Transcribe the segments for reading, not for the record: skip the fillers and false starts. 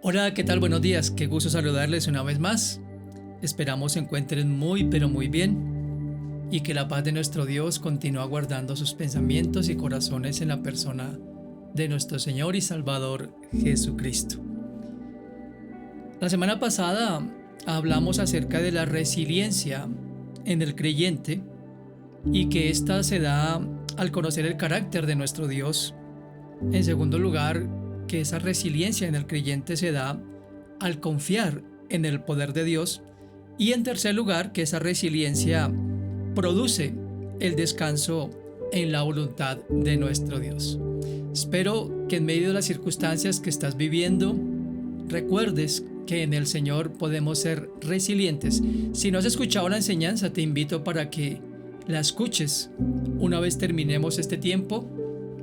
Hola, ¿qué tal? Buenos días. Qué gusto saludarles una vez más. Esperamos se encuentren muy, pero muy bien y que la paz de nuestro Dios continúe guardando sus pensamientos y corazones en la persona de nuestro Señor y Salvador Jesucristo. La semana pasada hablamos acerca de la resiliencia en el creyente y que ésta se da al conocer el carácter de nuestro Dios. En segundo lugar, que esa resiliencia en el creyente se da al confiar en el poder de Dios. Y en tercer lugar, que esa resiliencia produce el descanso en la voluntad de nuestro Dios. Espero que en medio de las circunstancias que estás viviendo, recuerdes que en el Señor podemos ser resilientes. Si no has escuchado la enseñanza, te invito para que la escuches. Una vez terminemos este tiempo,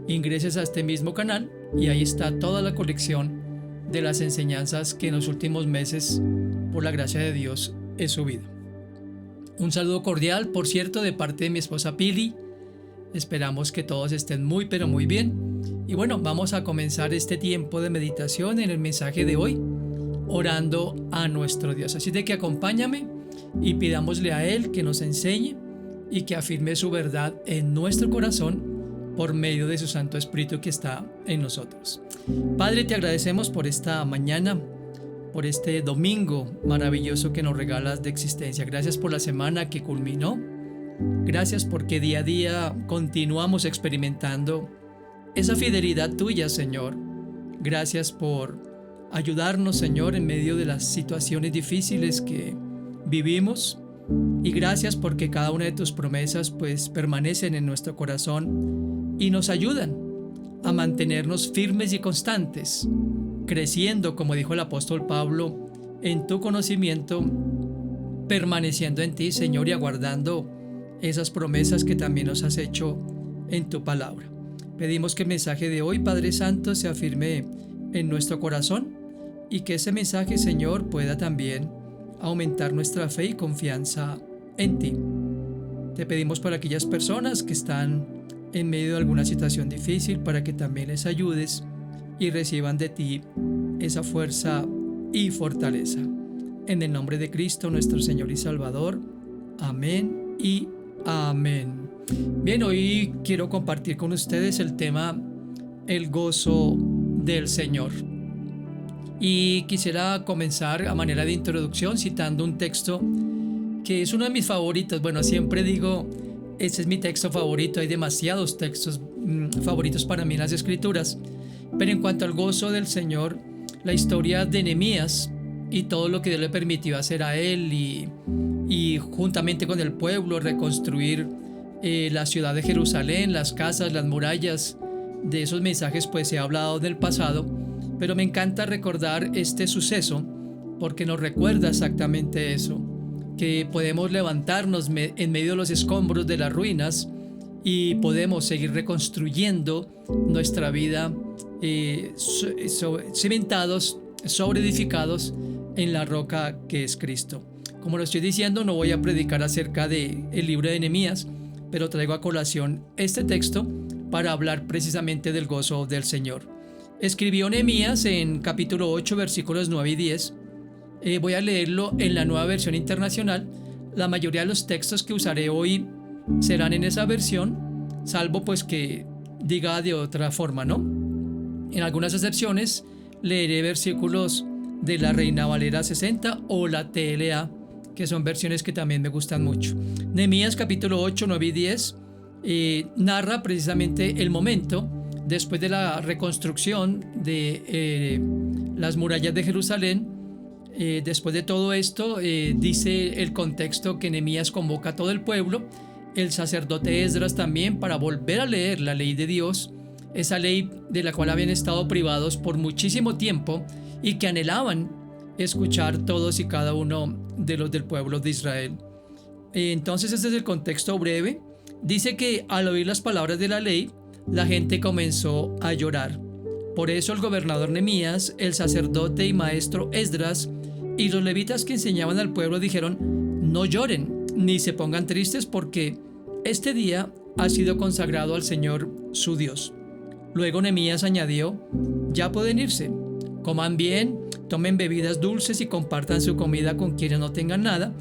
ingreses a este mismo canal y ahí está toda la colección de las enseñanzas que en los últimos meses, por la gracia de Dios, he subido. Un saludo cordial, por cierto, de parte de mi esposa Pili. Esperamos que todos estén muy, pero muy bien. Y bueno, vamos a comenzar este tiempo de meditación en el mensaje de hoy, orando a nuestro Dios. Así de que acompáñame y pidámosle a Él que nos enseñe y que afirme su verdad en nuestro corazón por medio de su Santo Espíritu que está en nosotros. Padre, te agradecemos por esta mañana, por este domingo maravilloso que nos regalas de existencia. Gracias por la semana que culminó. Gracias porque día a día continuamos experimentando esa fidelidad tuya, Señor. Gracias por ayudarnos, Señor, en medio de las situaciones difíciles que vivimos. Y gracias porque cada una de tus promesas pues permanecen en nuestro corazón y nos ayudan a mantenernos firmes y constantes, creciendo, como dijo el apóstol Pablo, en tu conocimiento, permaneciendo en ti, Señor, y aguardando esas promesas que también nos has hecho en tu palabra. Pedimos que el mensaje de hoy, Padre Santo, se afirme en nuestro corazón y que ese mensaje, Señor, pueda también aumentar nuestra fe y confianza en ti. Te pedimos por aquellas personas que están en medio de alguna situación difícil para que también les ayudes y reciban de ti esa fuerza y fortaleza. En el nombre de Cristo, nuestro Señor y Salvador. Amén y amén. Bien, hoy quiero compartir con ustedes el tema el gozo del Señor. Y quisiera comenzar a manera de introducción citando un texto que es uno de mis favoritos. Bueno, siempre digo, ese es mi texto favorito. Hay demasiados textos favoritos para mí en las Escrituras. Pero en cuanto al gozo del Señor, la historia de Nehemías y todo lo que Dios le permitió hacer a él y juntamente con el pueblo reconstruir la ciudad de Jerusalén, las casas, las murallas, de esos mensajes pues se ha hablado del pasado. Pero me encanta recordar este suceso porque nos recuerda exactamente eso, que podemos levantarnos en medio de los escombros de las ruinas y podemos seguir reconstruyendo nuestra vida cimentados, sobreedificados en la roca que es Cristo. Como lo estoy diciendo, no voy a predicar acerca del libro de Nehemías, pero traigo a colación este texto para hablar precisamente del gozo del Señor. Escribió Nehemías en capítulo 8, versículos 9 y 10. Voy a leerlo en la Nueva Versión Internacional. La mayoría de los textos que usaré hoy serán en esa versión, salvo pues que diga de otra forma, ¿no? En algunas excepciones leeré versículos de la Reina Valera 60 o la TLA, que son versiones que también me gustan mucho. Nehemías capítulo 8, 9 y 10 narra precisamente el momento después de la reconstrucción de las murallas de Jerusalén. Después de todo esto, dice el contexto que Nehemías convoca a todo el pueblo, el sacerdote Esdras también, para volver a leer la ley de Dios, esa ley de la cual habían estado privados por muchísimo tiempo y que anhelaban escuchar todos y cada uno de los del pueblo de Israel. Entonces, este es el contexto breve. Dice que al oír las palabras de la ley, la gente comenzó a llorar. Por eso el gobernador Nehemías, el sacerdote y maestro Esdras y los levitas que enseñaban al pueblo dijeron: no lloren ni se pongan tristes porque este día ha sido consagrado al Señor su Dios. Luego Nehemías añadió: ya pueden irse, coman bien, tomen bebidas dulces y compartan su comida con quienes no tengan nada,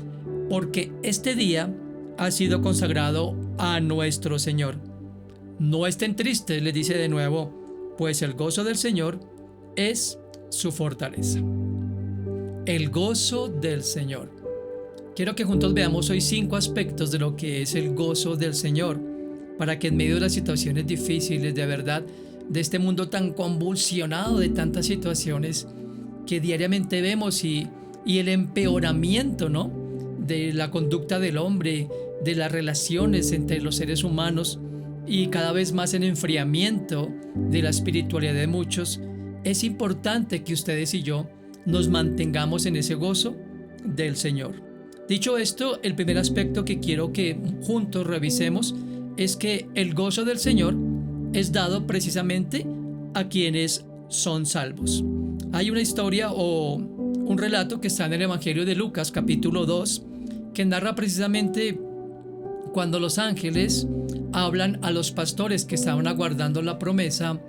porque este día ha sido consagrado a nuestro Señor. No estén tristes, les dice de nuevo, pues el gozo del Señor es su fortaleza. El gozo del Señor. Quiero que juntos veamos hoy 5 aspectos de lo que es el gozo del Señor, para que en medio de las situaciones difíciles, de verdad, de este mundo tan convulsionado de tantas situaciones que diariamente vemos y el empeoramiento, ¿no?, de la conducta del hombre, de las relaciones entre los seres humanos y cada vez más el enfriamiento de la espiritualidad de muchos, es importante que ustedes y yo nos mantengamos en ese gozo del Señor. Dicho esto, el primer aspecto que quiero que juntos revisemos es que el gozo del Señor es dado precisamente a quienes son salvos. Hay una historia o un relato que está en el Evangelio de Lucas, capítulo 2, que narra precisamente cuando los ángeles hablan a los pastores que estaban aguardando la promesa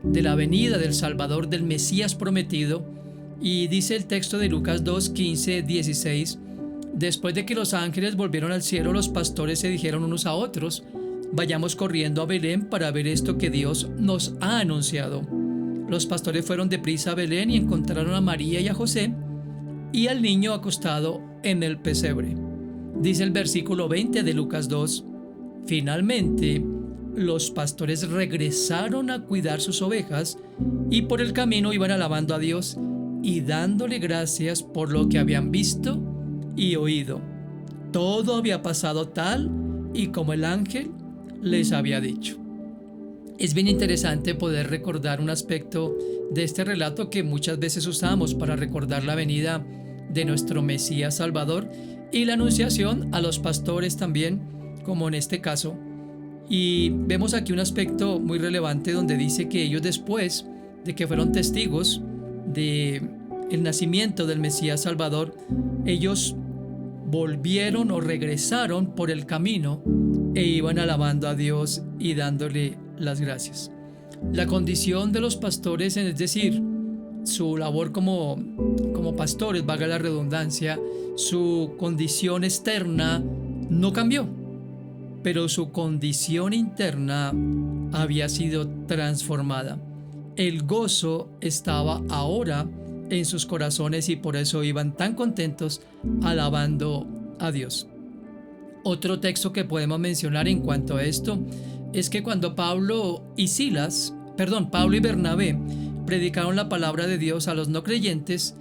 de la venida del Salvador, del Mesías prometido, y dice el texto de Lucas 2, 15, 16: después de que los ángeles volvieron al cielo, los pastores se dijeron unos a otros: vayamos corriendo a Belén para ver esto que Dios nos ha anunciado. Los pastores fueron deprisa a Belén y encontraron a María y a José y al niño acostado en el pesebre. Dice el versículo 20 de Lucas 2: finalmente, los pastores regresaron a cuidar sus ovejas y por el camino iban alabando a Dios y dándole gracias por lo que habían visto y oído. Todo había pasado tal y como el ángel les había dicho. Es bien interesante poder recordar un aspecto de este relato que muchas veces usamos para recordar la venida de nuestro Mesías Salvador y la anunciación a los pastores también, como en este caso. Y vemos aquí un aspecto muy relevante donde dice que ellos, después de que fueron testigos de el nacimiento del Mesías Salvador, ellos volvieron o regresaron por el camino e iban alabando a Dios y dándole las gracias. La condición de los pastores, es decir, su labor como pastores, valga la redundancia, su condición externa no cambió, pero su condición interna había sido transformada. El gozo estaba ahora en sus corazones y por eso iban tan contentos alabando a Dios. Otro texto que podemos mencionar en cuanto a esto es que cuando Pablo y Bernabé predicaron la palabra de Dios a los no creyentes,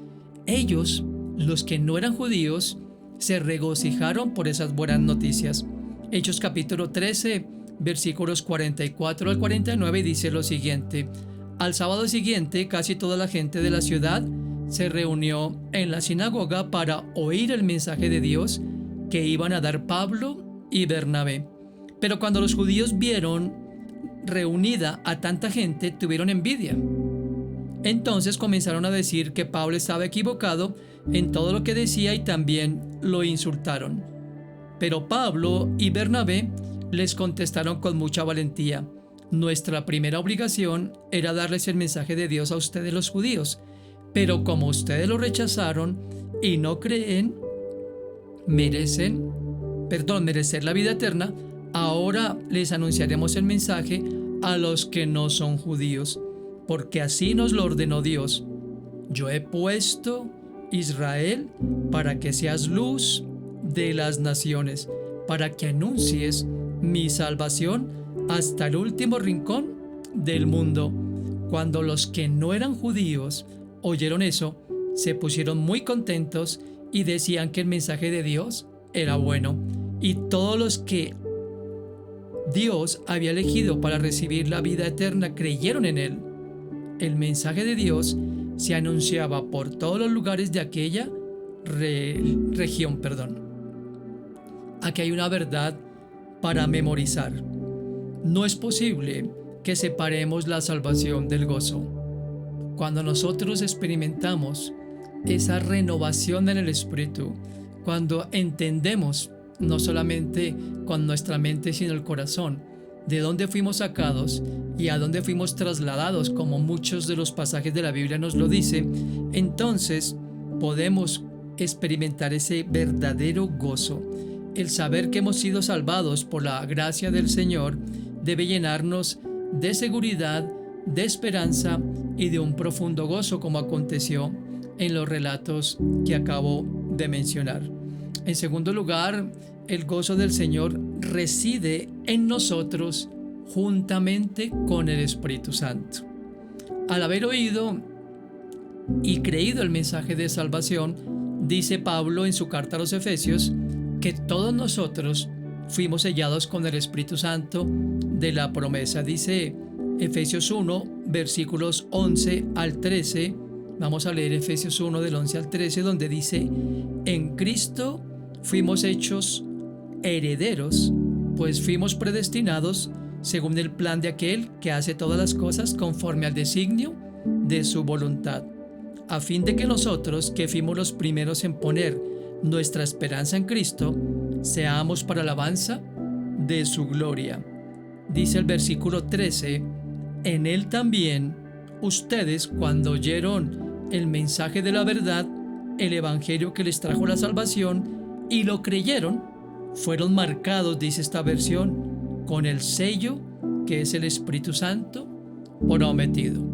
ellos, los que no eran judíos, se regocijaron por esas buenas noticias. Hechos capítulo 13, versículos 44 al 49 dice lo siguiente: al sábado siguiente, casi toda la gente de la ciudad se reunió en la sinagoga para oír el mensaje de Dios que iban a dar Pablo y Bernabé. Pero cuando los judíos vieron reunida a tanta gente, tuvieron envidia. Entonces comenzaron a decir que Pablo estaba equivocado en todo lo que decía y también lo insultaron. Pero Pablo y Bernabé les contestaron con mucha valentía: nuestra primera obligación era darles el mensaje de Dios a ustedes los judíos, pero como ustedes lo rechazaron y no creen, merecer la vida eterna, ahora les anunciaremos el mensaje a los que no son judíos, porque así nos lo ordenó Dios. Yo he puesto Israel para que seas luz de las naciones, para que anuncies mi salvación hasta el último rincón del mundo. Cuando los que no eran judíos oyeron eso, se pusieron muy contentos y decían que el mensaje de Dios era bueno, y todos los que Dios había elegido para recibir la vida eterna creyeron en él. El mensaje de Dios se anunciaba por todos los lugares de aquella región. Aquí hay una verdad para memorizar. No es posible que separemos la salvación del gozo. Cuando nosotros experimentamos esa renovación en el Espíritu, cuando entendemos, no solamente con nuestra mente sino el corazón, de dónde fuimos sacados y a dónde fuimos trasladados, como muchos de los pasajes de la Biblia nos lo dicen, entonces podemos experimentar ese verdadero gozo. El saber que hemos sido salvados por la gracia del Señor debe llenarnos de seguridad, de esperanza y de un profundo gozo, como aconteció en los relatos que acabo de mencionar. En segundo lugar, el gozo del Señor reside en nosotros juntamente con el Espíritu Santo. Al haber oído y creído el mensaje de salvación, dice Pablo en su carta a los Efesios que todos nosotros fuimos sellados con el Espíritu Santo de la promesa. Dice Efesios 1, versículos 11 al 13. Vamos a leer Efesios 1 del 11 al 13, donde dice: en Cristo fuimos hechos herederos, pues fuimos predestinados según el plan de aquel que hace todas las cosas conforme al designio de su voluntad, a fin de que nosotros, que fuimos los primeros en poner nuestra esperanza en Cristo, seamos para alabanza de su gloria. Dice el versículo 13: en él también ustedes, cuando oyeron el mensaje de la verdad, el evangelio que les trajo la salvación, y lo creyeron, fueron marcados, dice esta versión, con el sello que es el Espíritu Santo prometido.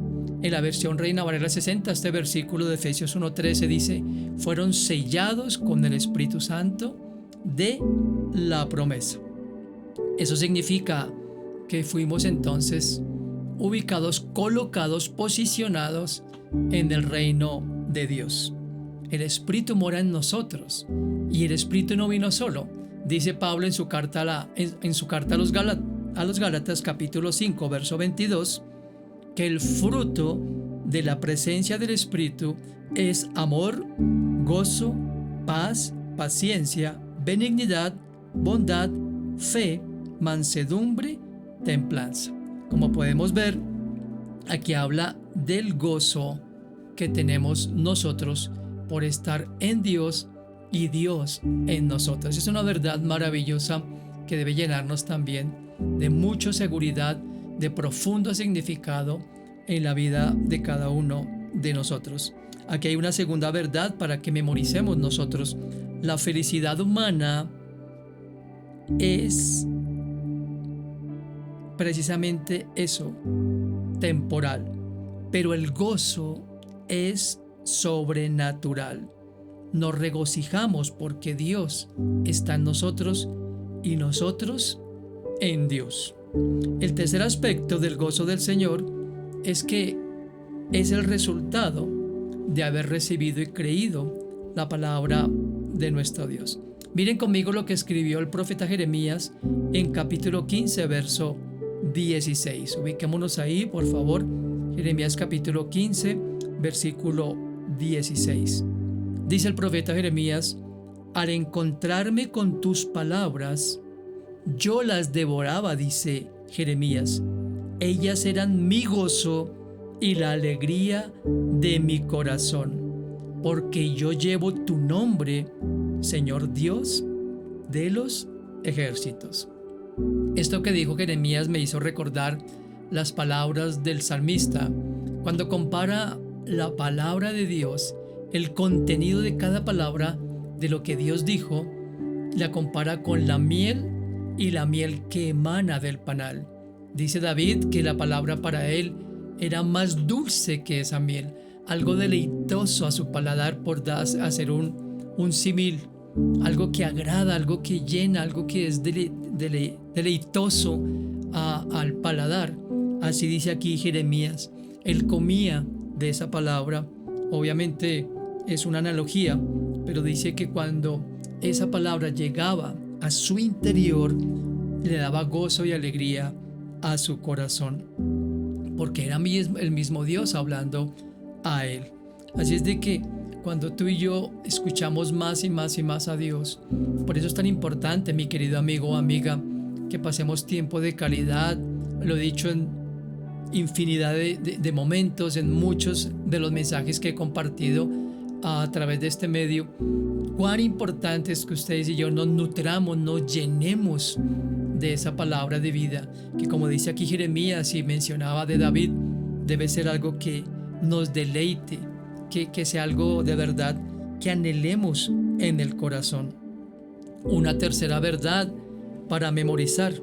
En la versión Reina Valera 60, este versículo de Efesios 1:13 dice: fueron sellados con el Espíritu Santo de la promesa. Eso significa que fuimos entonces ubicados, colocados, posicionados en el reino de Dios. El Espíritu mora en nosotros, y el Espíritu no vino solo. Dice Pablo en su carta a los Gálatas capítulo 5 verso 22 que el fruto de la presencia del Espíritu es amor, gozo, paz, paciencia, benignidad, bondad, fe, mansedumbre, templanza. Como podemos ver, aquí habla del gozo que tenemos nosotros por estar en Dios y Dios en nosotros. Es una verdad maravillosa que debe llenarnos también de mucha seguridad, de profundo significado en la vida de cada uno de nosotros. Aquí hay una segunda verdad para que memoricemos nosotros. La felicidad humana es precisamente eso, temporal, pero el gozo es sobrenatural. Nos regocijamos porque Dios está en nosotros y nosotros en Dios. El tercer aspecto del gozo del Señor es que es el resultado de haber recibido y creído la palabra de nuestro Dios. Miren conmigo lo que escribió el profeta Jeremías en capítulo 15, verso 16. Ubiquémonos ahí, por favor. Jeremías capítulo 15, versículo 16. Dice el profeta Jeremías: al encontrarme con tus palabras, yo las devoraba, dice Jeremías. Ellas eran mi gozo y la alegría de mi corazón, porque yo llevo tu nombre, Señor Dios de los ejércitos. Esto que dijo Jeremías me hizo recordar las palabras del salmista, cuando compara la palabra de Dios, el contenido de cada palabra de lo que Dios dijo, la compara con la miel y la miel que emana del panal. Dice David que la palabra para él era más dulce que esa miel, algo deleitoso a su paladar, por hacer un símil, algo que agrada, algo que llena, algo que es deleitoso al paladar. Así dice aquí Jeremías, él comía de esa palabra. Obviamente es una analogía, pero dice que cuando esa palabra llegaba a su interior, le daba gozo y alegría a su corazón, porque era el mismo Dios hablando a él. Así es de que cuando tú y yo escuchamos más y más y más a Dios, por eso es tan importante, mi querido amigo o amiga, que pasemos tiempo de calidad. Lo he dicho en infinidad de momentos, en muchos de los mensajes que he compartido a través de este medio. Cuán importante es que ustedes y yo nos nutramos, nos llenemos de esa palabra de vida, que como dice aquí Jeremías y mencionaba de David, debe ser algo que nos deleite, que sea algo de verdad que anhelemos en el corazón. Una tercera verdad para memorizar.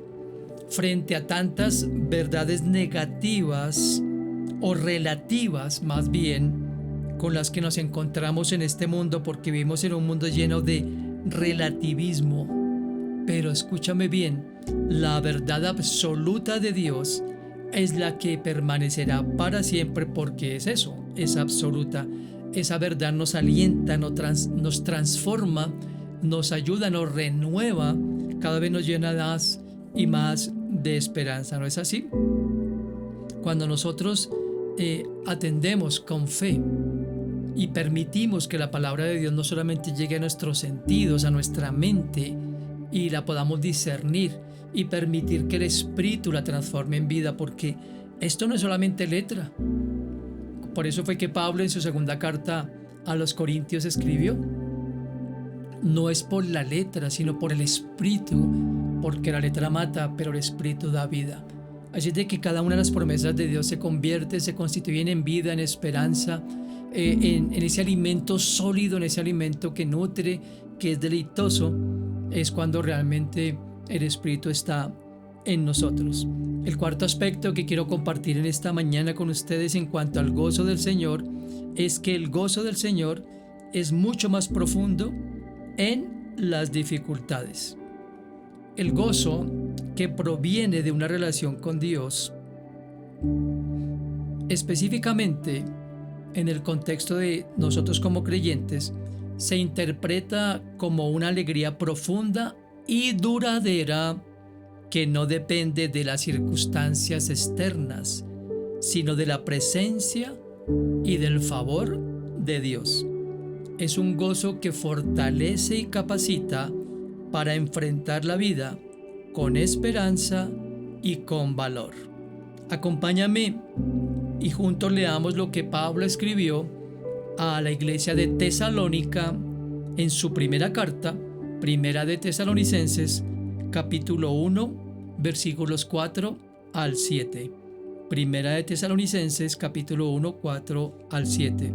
Frente a tantas verdades negativas o relativas más bien con las que nos encontramos en este mundo, porque vivimos en un mundo lleno de relativismo. Pero escúchame bien, la verdad absoluta de Dios es la que permanecerá para siempre, porque es eso, es absoluta. Esa verdad nos alienta, nos transforma, nos ayuda, nos renueva, cada vez nos llena más y más de esperanza, ¿no es así? Cuando nosotros atendemos con fe y permitimos que la palabra de Dios no solamente llegue a nuestros sentidos, a nuestra mente, y la podamos discernir y permitir que el Espíritu la transforme en vida, porque esto no es solamente letra. Por eso fue que Pablo en su segunda carta a los Corintios escribió: no es por la letra, sino por el Espíritu, porque la letra mata, pero el Espíritu da vida. Así es de que cada una de las promesas de Dios se constituyen en vida, en esperanza, en ese alimento sólido, en ese alimento que nutre, que es deleitoso. Es cuando realmente el Espíritu está en nosotros. El cuarto aspecto que quiero compartir en esta mañana con ustedes en cuanto al gozo del Señor es que el gozo del Señor es mucho más profundo en las dificultades. El gozo que proviene de una relación con Dios, específicamente en el contexto de nosotros como creyentes, se interpreta como una alegría profunda y duradera que no depende de las circunstancias externas, sino de la presencia y del favor de Dios. Es un gozo que fortalece y capacita para enfrentar la vida con esperanza y con valor. Acompáñame y juntos leamos lo que Pablo escribió a la iglesia de Tesalónica en su primera carta, primera de Tesalonicenses, capítulo 1, versículos 4 al 7. Primera de Tesalonicenses, capítulo 1, 4 al 7.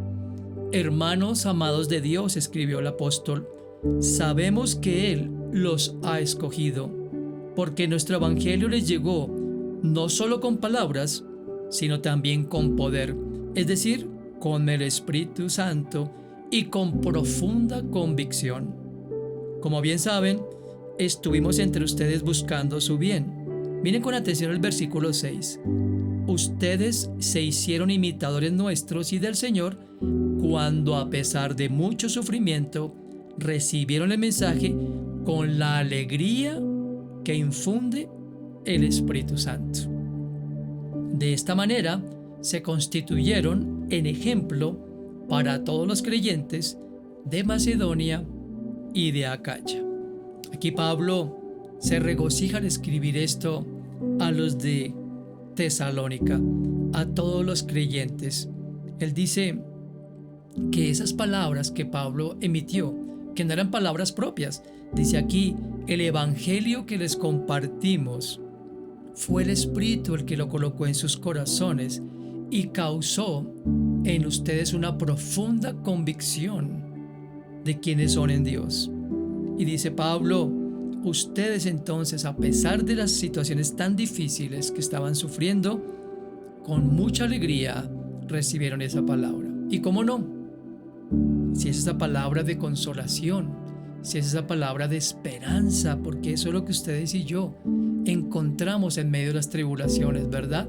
Hermanos amados de Dios, escribió el apóstol, sabemos que Él los ha escogido, porque nuestro evangelio les llegó no solo con palabras, sino también con poder, es decir, con el Espíritu Santo y con profunda convicción. Como bien saben, estuvimos entre ustedes buscando su bien. Miren con atención el versículo 6. Ustedes se hicieron imitadores nuestros y del Señor cuando, a pesar de mucho sufrimiento, recibieron el mensaje con la alegría que infunde el Espíritu Santo. De esta manera se constituyeron en ejemplo para todos los creyentes de Macedonia y de Acaya. Aquí Pablo se regocija al escribir esto a los de Tesalónica, a todos los creyentes. Él dice que esas palabras que Pablo emitió, que no eran palabras propias, dice aquí, el evangelio que les compartimos fue el Espíritu el que lo colocó en sus corazones y causó en ustedes una profunda convicción de quiénes son en Dios. Y dice Pablo, ustedes entonces, a pesar de las situaciones tan difíciles que estaban sufriendo, con mucha alegría recibieron esa palabra. ¿Y cómo no? Si es esa palabra de consolación, si es esa palabra de esperanza, porque eso es lo que ustedes y yo encontramos en medio de las tribulaciones, ¿verdad?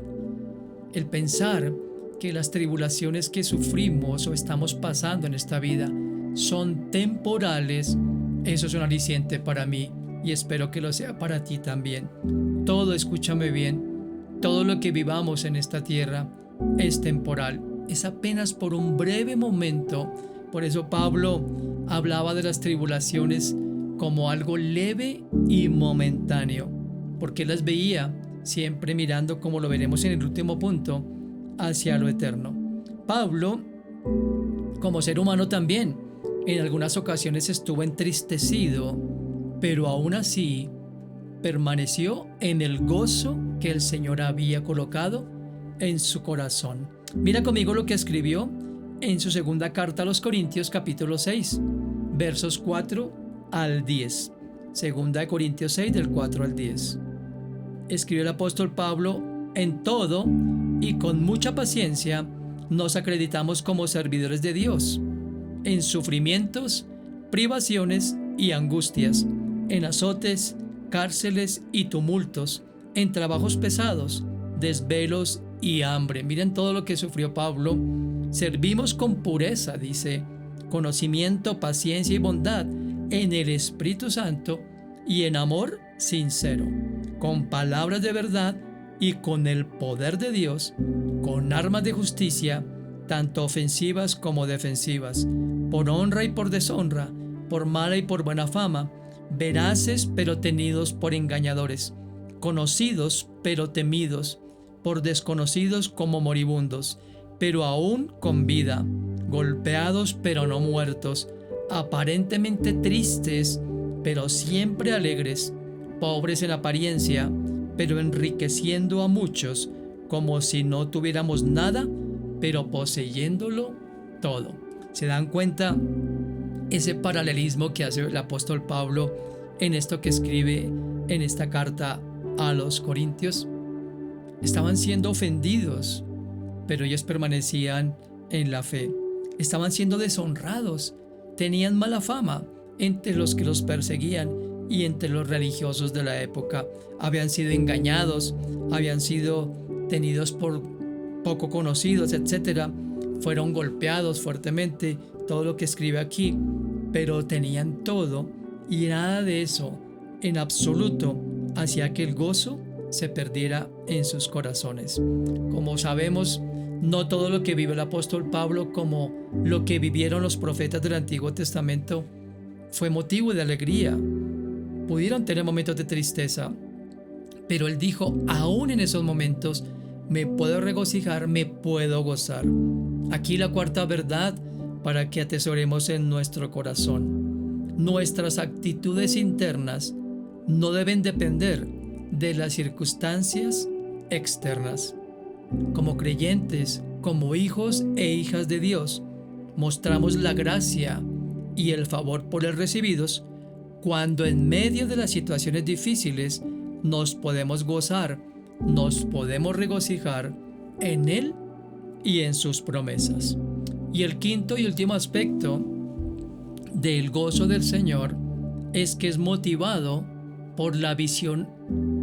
El pensar que las tribulaciones que sufrimos o estamos pasando en esta vida son temporales, eso es un aliciente para mí y espero que lo sea para ti también. Todo, escúchame bien, todo lo que vivamos en esta tierra es temporal, es apenas por un breve momento. Por eso Pablo hablaba de las tribulaciones como algo leve y momentáneo, porque las veía siempre mirando, como lo veremos en el último punto, hacia lo eterno. Pablo, como ser humano también, en algunas ocasiones estuvo entristecido, pero aún así permaneció en el gozo que el Señor había colocado en su corazón. Mira conmigo lo que escribió en su segunda carta a los Corintios capítulo 6, versos 4 al 10. Segunda de Corintios 6 del 4 al 10. Escribió el apóstol Pablo: en todo y con mucha paciencia nos acreditamos como servidores de Dios, en sufrimientos, privaciones y angustias, en azotes, cárceles y tumultos, en trabajos pesados, desvelos y hambre. Miren todo lo que sufrió Pablo. Servimos con pureza, dice, conocimiento, paciencia y bondad en el Espíritu Santo y en amor sincero, con palabras de verdad y con el poder de Dios, con armas de justicia, tanto ofensivas como defensivas, por honra y por deshonra, por mala y por buena fama, veraces pero tenidos por engañadores, conocidos pero temidos, por desconocidos como moribundos, pero aún con vida, golpeados pero no muertos, aparentemente tristes pero siempre alegres, pobres en apariencia, pero enriqueciendo a muchos, como si no tuviéramos nada, pero poseyéndolo todo. ¿Se dan cuenta ese paralelismo que hace el apóstol Pablo en esto que escribe en esta carta a los Corintios? Estaban siendo ofendidos, pero ellos permanecían en la fe. Estaban siendo deshonrados, tenían mala fama entre los que los perseguían y entre los religiosos de la época. Habían sido engañados, habían sido tenidos por poco conocidos, etc. Fueron golpeados fuertemente, todo lo que escribe aquí, pero tenían todo, y nada de eso en absoluto hacía que el gozo se perdiera en sus corazones. Como sabemos, no todo lo que vive el apóstol Pablo, como lo que vivieron los profetas del Antiguo Testamento, fue motivo de alegría. Pudieron tener momentos de tristeza, pero él dijo: aún en esos momentos me puedo regocijar, me puedo gozar. Aquí la cuarta verdad para que atesoremos en nuestro corazón: nuestras actitudes internas no deben depender de las circunstancias externas. Como creyentes, como hijos e hijas de Dios, mostramos la gracia y el favor por él recibidos cuando en medio de las situaciones difíciles nos podemos gozar, nos podemos regocijar en él y en sus promesas. Y el quinto y último aspecto del gozo del Señor es que es motivado por la visión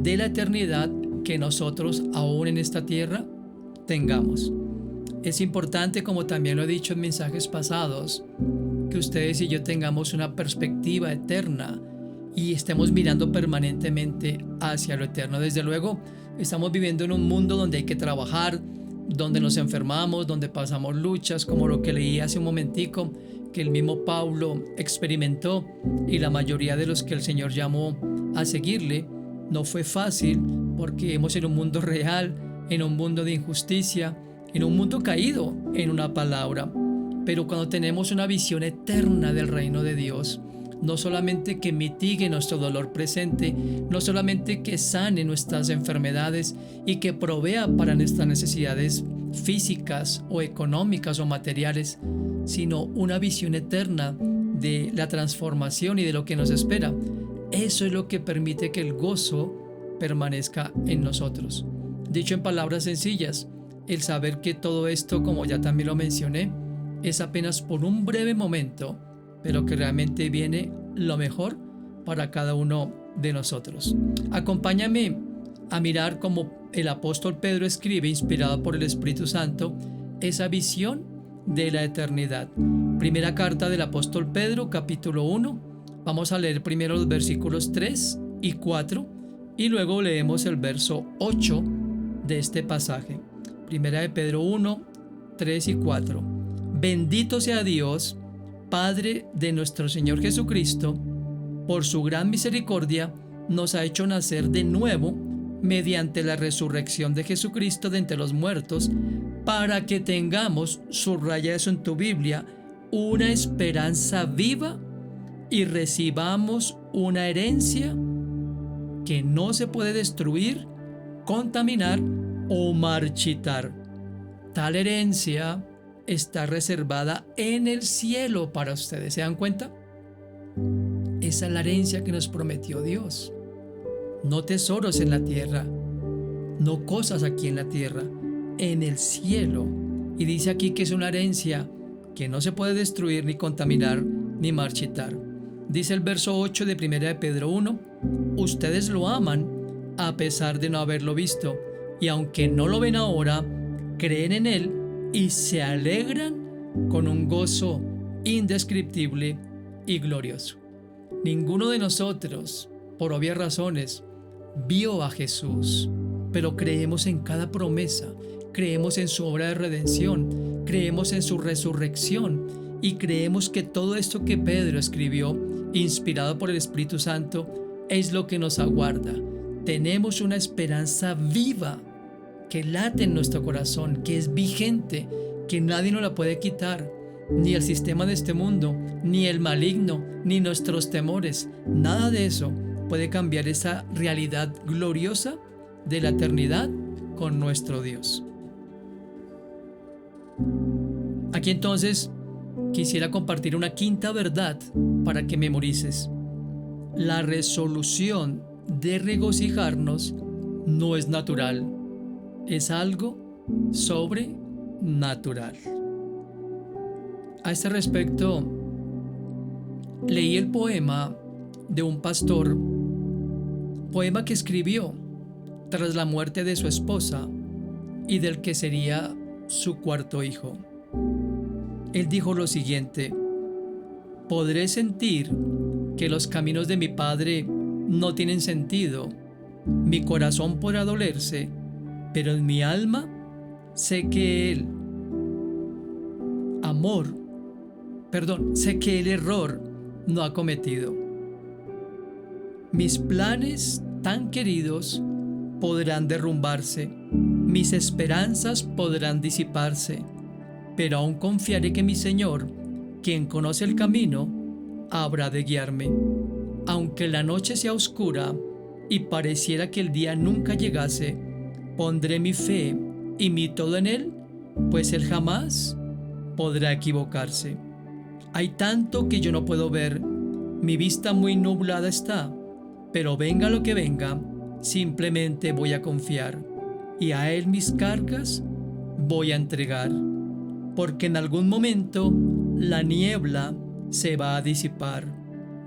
de la eternidad que nosotros aún en esta tierra tengamos. Es importante, como también lo he dicho en mensajes pasados, que ustedes y yo tengamos una perspectiva eterna y estemos mirando permanentemente hacia lo eterno. Desde luego, estamos viviendo en un mundo donde hay que trabajar, donde nos enfermamos, donde pasamos luchas, como lo que leí hace un momentico, que el mismo Pablo experimentó, y la mayoría de los que el Señor llamó a seguirle. No fue fácil, porque vivimos en un mundo real, en un mundo de injusticia, en un mundo caído, en una palabra. Pero cuando tenemos una visión eterna del reino de Dios, no solamente que mitigue nuestro dolor presente, no solamente que sane nuestras enfermedades y que provea para nuestras necesidades físicas o económicas o materiales, sino una visión eterna de la transformación y de lo que nos espera. Eso es lo que permite que el gozo permanezca en nosotros. Dicho en palabras sencillas, el saber que todo esto, como ya también lo mencioné, es apenas por un breve momento, pero que realmente viene lo mejor para cada uno de nosotros. Acompáñame a mirar cómo el apóstol Pedro escribe, inspirado por el Espíritu Santo, esa visión de la eternidad. Primera carta del apóstol Pedro, capítulo 1. Vamos a leer primero los versículos 3 y 4 y luego leemos el verso 8 de este pasaje. Primera de Pedro 1, 3 y 4. Bendito sea Dios, Padre de nuestro Señor Jesucristo, por su gran misericordia nos ha hecho nacer de nuevo mediante la resurrección de Jesucristo de entre los muertos, para que tengamos, subraya eso en tu Biblia, una esperanza viva y recibamos una herencia que no se puede destruir, contaminar o marchitar. Tal herencia está reservada en el cielo para ustedes. ¿Se dan cuenta? Esa es la herencia que nos prometió Dios. No tesoros en la tierra, no cosas aquí en la tierra, en el cielo. Y dice aquí que es una herencia que no se puede destruir, ni contaminar, ni marchitar. Dice el verso 8 de 1 de Pedro 1, ustedes lo aman a pesar de no haberlo visto, y aunque no lo ven ahora, creen en él y se alegran con un gozo indescriptible y glorioso. Ninguno de nosotros, por obvias razones, vio a Jesús, pero creemos en cada promesa, creemos en su obra de redención, creemos en su resurrección y creemos que todo esto que Pedro escribió, inspirado por el Espíritu Santo, es lo que nos aguarda. Tenemos una esperanza viva que late en nuestro corazón, que es vigente, que nadie nos la puede quitar, ni el sistema de este mundo, ni el maligno, ni nuestros temores. Nada de eso puede cambiar esa realidad gloriosa de la eternidad con nuestro Dios. Aquí entonces quisiera compartir una quinta verdad para que memorices. La resolución de regocijarnos no es natural, es algo sobrenatural. A este respecto, leí el poema de un pastor, poema que escribió tras la muerte de su esposa y del que sería su cuarto hijo. Él dijo lo siguiente: podré sentir que los caminos de mi padre no tienen sentido, mi corazón podrá dolerse, pero en mi alma sé que sé que el error no ha cometido. Mis planes tan queridos podrán derrumbarse, mis esperanzas podrán disiparse, pero aún confiaré que mi Señor, quien conoce el camino, habrá de guiarme. Aunque la noche sea oscura y pareciera que el día nunca llegase, pondré mi fe y mi todo en Él, pues Él jamás podrá equivocarse. Hay tanto que yo no puedo ver, mi vista muy nublada está, pero venga lo que venga, simplemente voy a confiar y a Él mis cargas voy a entregar, porque en algún momento la niebla se va a disipar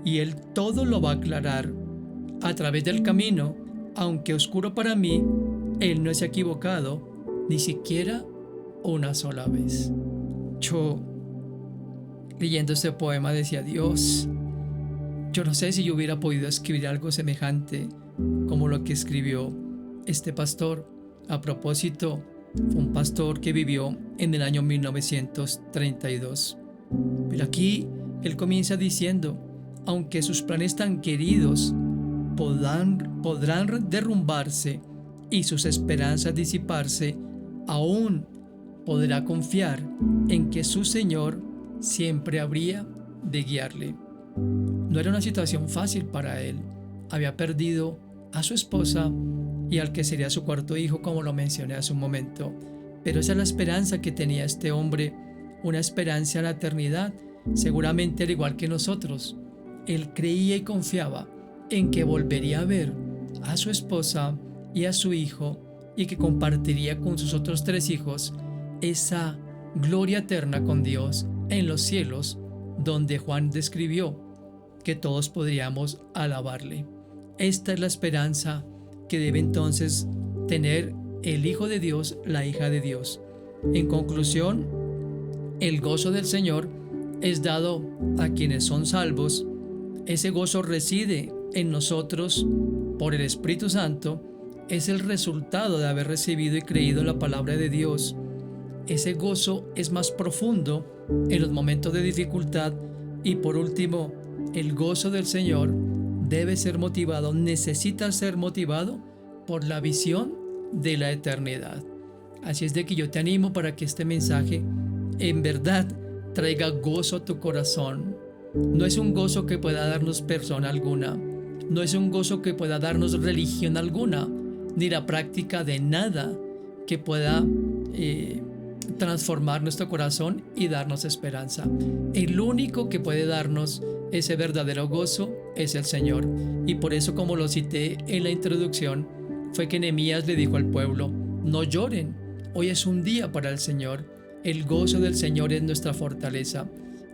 y Él todo lo va a aclarar. A través del camino, aunque oscuro para mí, Él no se ha equivocado ni siquiera una sola vez. Yo, leyendo este poema, decía: Dios, yo no sé si yo hubiera podido escribir algo semejante como lo que escribió este pastor. A propósito, fue un pastor que vivió en el año 1932. Pero aquí él comienza diciendo: aunque sus planes tan queridos podrán derrumbarse y sus esperanzas disiparse, aún podrá confiar en que su Señor siempre habría de guiarle. No era una situación fácil para él. Había perdido a su esposa y al que sería su cuarto hijo, como lo mencioné hace un momento. Pero esa es la esperanza que tenía este hombre, una esperanza en la eternidad, seguramente al igual que nosotros. Él creía y confiaba en que volvería a ver a su esposa y a su hijo y que compartiría con sus otros 3 hijos esa gloria eterna con Dios en los cielos, donde Juan describió que todos podríamos alabarle. Esta es la esperanza que debe entonces tener el Hijo de Dios, la hija de Dios. En conclusión, el gozo del Señor es dado a quienes son salvos. Ese gozo reside en nosotros por el Espíritu Santo. Es el resultado de haber recibido y creído la palabra de Dios. Ese gozo es más profundo en los momentos de dificultad. Y por último, el gozo del Señor debe ser motivado, necesita ser motivado por la visión de la eternidad. Así es de que yo te animo para que este mensaje en verdad traiga gozo a tu corazón. No es un gozo que pueda darnos persona alguna, No es un gozo que pueda darnos religión alguna, ni la práctica de nada que pueda transformar nuestro corazón y darnos esperanza. El único que puede darnos ese verdadero gozo es el Señor. Y por eso, como lo cité en la introducción, fue que Nehemías le dijo al pueblo: no lloren, hoy es un día para el Señor. El gozo del Señor es nuestra fortaleza.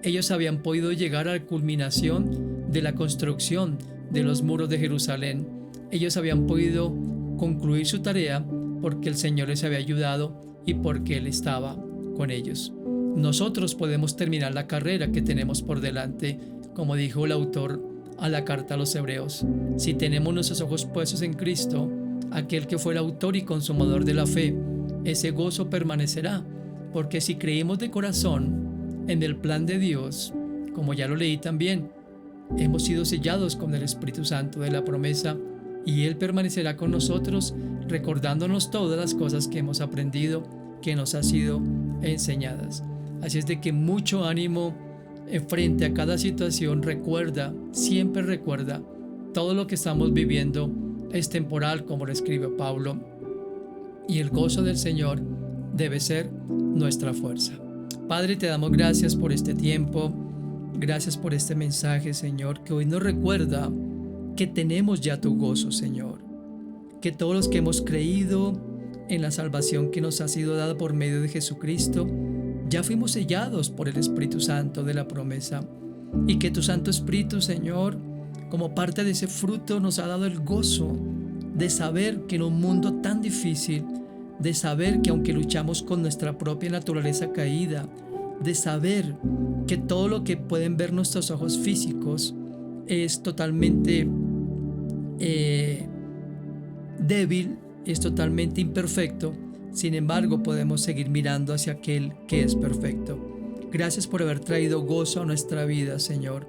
Ellos habían podido llegar a la culminación de la construcción de los muros de Jerusalén. Ellos habían podido concluir su tarea porque el Señor les había ayudado y porque Él estaba con ellos. Nosotros podemos terminar la carrera que tenemos por delante, como dijo el autor a la carta a los Hebreos. Si tenemos nuestros ojos puestos en Cristo, aquel que fue el autor y consumador de la fe, ese gozo permanecerá, porque si creímos de corazón en el plan de Dios, como ya lo leí también, hemos sido sellados con el Espíritu Santo de la promesa, y Él permanecerá con nosotros, recordándonos todas las cosas que hemos aprendido, que nos han sido enseñadas. Así es de que mucho ánimo frente a cada situación. Recuerda, siempre recuerda, todo lo que estamos viviendo es temporal, como lo escribe Pablo, y el gozo del Señor debe ser nuestra fuerza. Padre, te damos gracias por este tiempo, gracias por este mensaje, Señor, que hoy nos recuerda que tenemos ya tu gozo, Señor, que todos los que hemos creído en la salvación que nos ha sido dada por medio de Jesucristo, ya fuimos sellados por el Espíritu Santo de la promesa, y que tu Santo Espíritu, Señor, como parte de ese fruto, nos ha dado el gozo de saber que en un mundo tan difícil, de saber que aunque luchamos con nuestra propia naturaleza caída, de saber que todo lo que pueden ver nuestros ojos físicos es totalmente débil, es totalmente imperfecto. Sin embargo, podemos seguir mirando hacia aquel que es perfecto. Gracias por haber traído gozo a nuestra vida, Señor.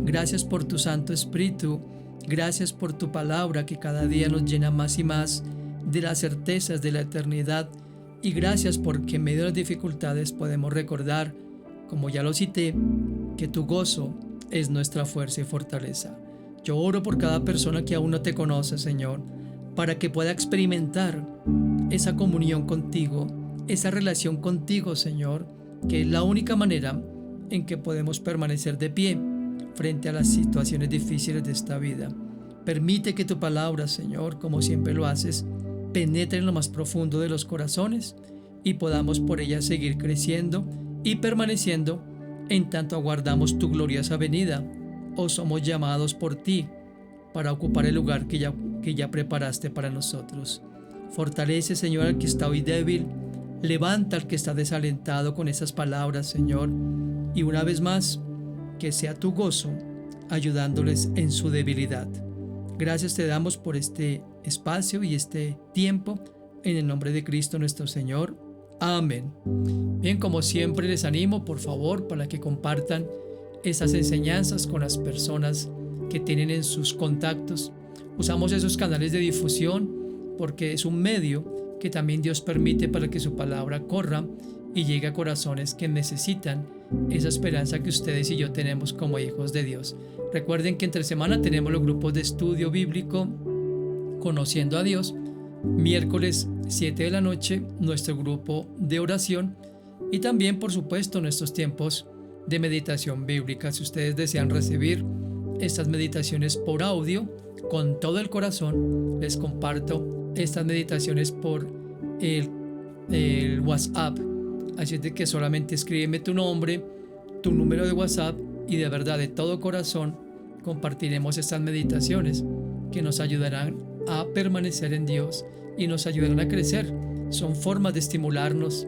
Gracias por tu Santo Espíritu. Gracias por tu palabra que cada día nos llena más y más de las certezas de la eternidad. Y gracias porque en medio de las dificultades podemos recordar, como ya lo cité, que tu gozo es nuestra fuerza y fortaleza. Yo oro por cada persona que aún no te conoce, Señor, para que pueda experimentar esa comunión contigo, esa relación contigo, Señor, que es la única manera en que podemos permanecer de pie frente a las situaciones difíciles de esta vida. Permite que tu palabra, Señor, como siempre lo haces, penetre en lo más profundo de los corazones y podamos por ella seguir creciendo y permaneciendo en tanto aguardamos tu gloriosa venida o somos llamados por ti para ocupar el lugar que ya preparaste para nosotros. Fortalece, Señor, al que está hoy débil. Levanta al que está desalentado con esas palabras, Señor. Y una vez más, que sea tu gozo ayudándoles en su debilidad. Gracias te damos por este espacio y este tiempo. En el nombre de Cristo nuestro Señor. Amén. Bien, como siempre les animo, por favor, para que compartan esas enseñanzas con las personas que tienen en sus contactos. Usamos esos canales de difusión porque es un medio que también Dios permite para que su palabra corra y llegue a corazones que necesitan esa esperanza que ustedes y yo tenemos como hijos de Dios. Recuerden que entre semana tenemos los grupos de estudio bíblico Conociendo a Dios. Miércoles 7 de la noche nuestro grupo de oración y también, por supuesto, nuestros tiempos de meditación bíblica. Si ustedes desean recibir estas meditaciones por audio, con todo el corazón les comparto estas meditaciones por el WhatsApp. Así es de que solamente escríbeme tu nombre, tu número de WhatsApp y de verdad, de todo corazón, compartiremos estas meditaciones que nos ayudarán a permanecer en Dios y nos ayudarán a crecer. Son formas de estimularnos,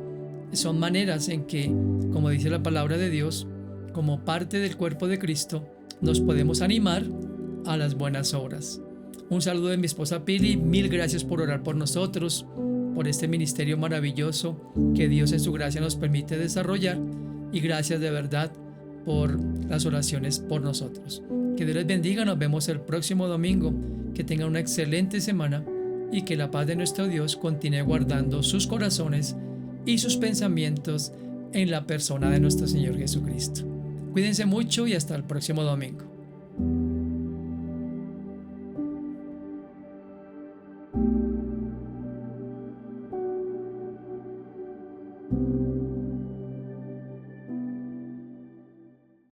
son maneras en que, como dice la palabra de Dios, como parte del cuerpo de Cristo, nos podemos animar a las buenas obras. Un saludo de mi esposa Pili. Mil gracias por orar por nosotros, por este ministerio maravilloso que Dios en su gracia nos permite desarrollar, y gracias de verdad por las oraciones por nosotros. Que Dios les bendiga. Nos vemos el próximo domingo. Que tengan una excelente semana y que la paz de nuestro Dios continúe guardando sus corazones y sus pensamientos en la persona de nuestro Señor Jesucristo. Cuídense mucho y hasta el próximo domingo.